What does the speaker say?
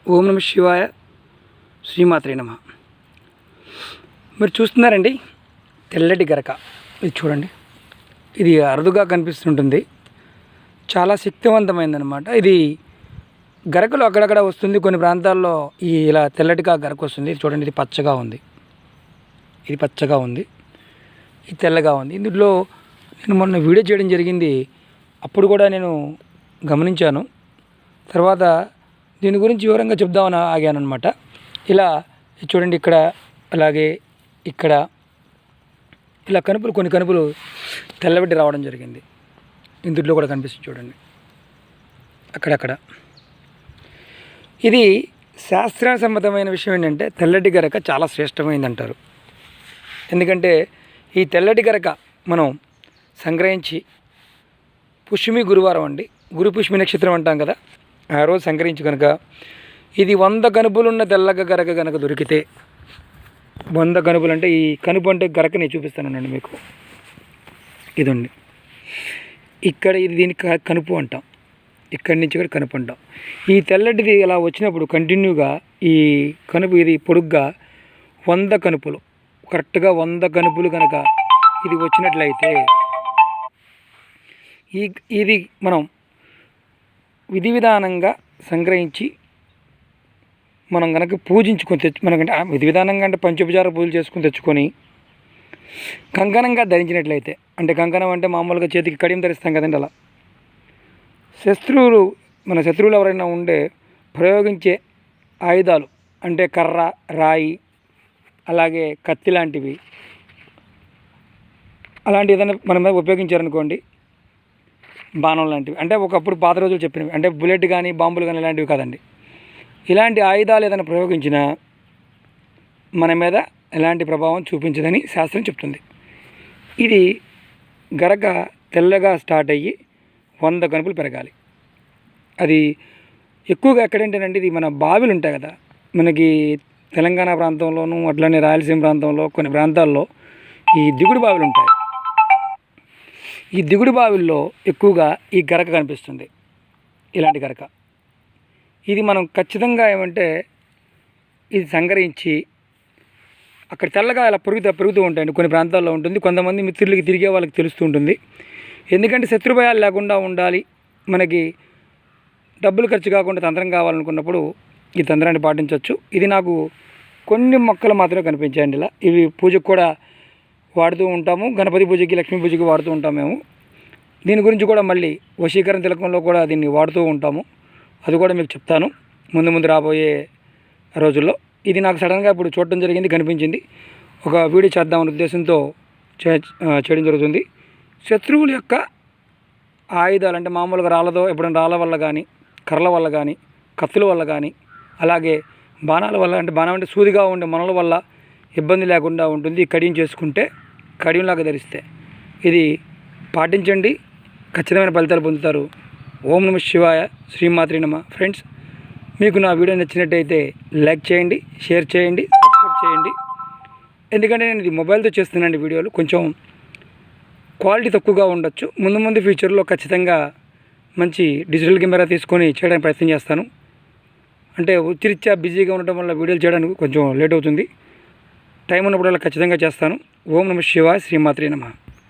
ఓం నమ శివాయ, శ్రీమాత్రే నమ. మీరు చూస్తున్నారండి తెల్లటి గరక. ఇది చూడండి, ఇది అరుదుగా కనిపిస్తుంటుంది, చాలా శక్తివంతమైందనమాట. ఇది గరకలు అక్కడక్కడ వస్తుంది, కొన్ని ప్రాంతాల్లో ఇలా తెల్లటిగా గరక వస్తుంది. ఇది చూడండి, ఇది పచ్చగా ఉంది, ఇది పచ్చగా ఉంది, ఇది తెల్లగా ఉంది. ఇందులో నేను మొన్న వీడియో చేయడం జరిగింది, అప్పుడు కూడా నేను గమనించాను. తర్వాత దీని గురించి వివరంగా చెప్దామని ఆగాను అనమాట. ఇలా చూడండి, ఇక్కడ అలాగే ఇక్కడ ఇలా కనుపులు, కొన్ని కనుపులు తెల్లబెట్టి రావడం జరిగింది. ఇందులో కూడా కనిపిస్తుంది చూడండి, అక్కడక్కడ. ఇది శాస్త్రసమ్మతమైన విషయం ఏంటంటే తెల్లటి గరక చాలా శ్రేష్టమైంది అంటారు. ఎందుకంటే ఈ తెల్లటి గరక మనం సంగ్రహించి పుష్యమి గురువారం అండి, గురు పుష్యమి నక్షత్రం అంటాం కదా, ఆ రోజు సంగ్రహించి కనుక ఇది 100 కనుపులున్న తెల్లగ గరక కనుక దొరికితే, 100 కనుపులు అంటే ఈ కనుపు అంటే గరక నేను చూపిస్తానండి మీకు. ఇదండి, ఇక్కడ ఇది దీనికి కనుపు అంటాం, ఇక్కడి నుంచి కూడా కనుపు అంటాం. ఈ తెల్లటిది ఇలా వచ్చినప్పుడు కంటిన్యూగా ఈ కనుపు ఇది పొడుగ్గా 100 కనుపులు, కరెక్ట్గా 100 కనుపులు కనుక ఇది వచ్చినట్లయితే ఇది మనం విధి విధానంగా సంగ్రహించి మనం కనుక పూజించుకొని మనకంటే విధి విధానంగా అంటే పంచోపచార పూజలు చేసుకొని తెచ్చుకొని కంకణంగా ధరించినట్లయితే, అంటే కంకణం అంటే మామూలుగా చేతికి కడియం ధరిస్తాం కదండి, అలా మన శత్రువులు ఎవరైనా ఉండే ప్రయోగించే ఆయుధాలు అంటే కర్ర, రాయి, అలాగే కత్తి లాంటివి, అలాంటి ఏదైనా మన మీద ఉపయోగించారనుకోండి, బాణం లాంటివి, అంటే ఒకప్పుడు పాత రోజులు చెప్పినవి, అంటే బుల్లెట్ కానీ బాంబులు కానీ ఇలాంటివి కాదండి. ఇలాంటి ఆయుధాలు ఏదైనా ప్రయోగించినా మన మీద ఎలాంటి ప్రభావం చూపించదని శాస్త్రం చెప్తుంది. ఇది గరక తెల్లగా స్టార్ట్ అయ్యి 100 కనుపులు పెరగాలి. అది ఎక్కువగా ఎక్కడంటేనండి, ఇది మన బావిలు ఉంటాయి కదా, మనకి తెలంగాణ ప్రాంతంలోనూ అట్లనే రాయలసీమ ప్రాంతంలో కొన్ని ప్రాంతాల్లో ఈ దిగుడు బావిలు ఉంటాయి. ఈ దిగుడు బావిల్లో ఎక్కువగా ఈ గరక కనిపిస్తుంది, ఇలాంటి గరక. ఇది మనం ఖచ్చితంగా ఏమంటే ఇది సంగ్రహించి అక్కడ తెల్లగా ఇలా పెరుగుతూ ఉంటాయండి. కొన్ని ప్రాంతాల్లో ఉంటుంది, కొంతమంది మిత్రులకి తిరిగే వాళ్ళకి తెలుస్తూ ఉంటుంది. ఎందుకంటే శత్రుభయాలు లేకుండా ఉండాలి, మనకి డబ్బులు ఖర్చు కాకుండా తంత్రం కావాలనుకున్నప్పుడు ఈ తంత్రాన్ని పాటించవచ్చు. ఇది నాకు కొన్ని మొక్కలు మాత్రమే కనిపించాయండి. ఇలా ఇవి పూజకు కూడా వాడుతూ ఉంటాము, గణపతి పూజకి, లక్ష్మీ పూజకి వాడుతూ ఉంటాము మేము. దీని గురించి కూడా మళ్ళీ వశీకరణ తిలకంలో కూడా దీన్ని వాడుతూ ఉంటాము, అది కూడా మీకు చెప్తాను ముందు రాబోయే రోజుల్లో. ఇది నాకు సడన్గా ఇప్పుడు చూడటం జరిగింది, కనిపించింది, ఒక వీడియో చేద్దామనే ఉద్దేశంతో చేయడం జరుగుతుంది. శత్రువుల యొక్క ఆయుధాలు అంటే మామూలుగా రాళ్ళతో, ఎప్పుడైనా రాళ్ళ వల్ల కానీ, కర్రల వల్ల కానీ, కత్తుల వల్ల కానీ, అలాగే బాణాల వల్ల, అంటే బాణం అంటే సూదిగా ఉండే మనల వల్ల ఇబ్బంది లేకుండా ఉంటుంది. కడియం చేసుకుంటే, కడియంలాగా ధరిస్తే ఇది పాటించండి, ఖచ్చితమైన ఫలితాలు పొందుతారు. ఓం నమ శివాయ, శ్రీమాత్రే నమ. ఫ్రెండ్స్, మీకు నా వీడియో నచ్చినట్టయితే లైక్ చేయండి, షేర్ చేయండి, సబ్స్క్రైబ్ చేయండి. ఎందుకంటే నేను ఇది మొబైల్తో చేస్తున్నానండి వీడియోలు, కొంచెం క్వాలిటీ తక్కువగా ఉండొచ్చు. ముందు ఫ్యూచర్లో ఖచ్చితంగా మంచి డిజిటల్ కెమెరా తీసుకొని చేయడానికి ప్రయత్నం చేస్తాను. అంటే వృత్తిరీత్యా బిజీగా ఉండటం వల్ల వీడియోలు చేయడానికి కొంచెం లేట్ అవుతుంది. టైం ఉన్నప్పుడల్లా ఖచ్చితంగా చేస్తాను. ఓం నమ శివాయ, శ్రీమాత్రే నమ.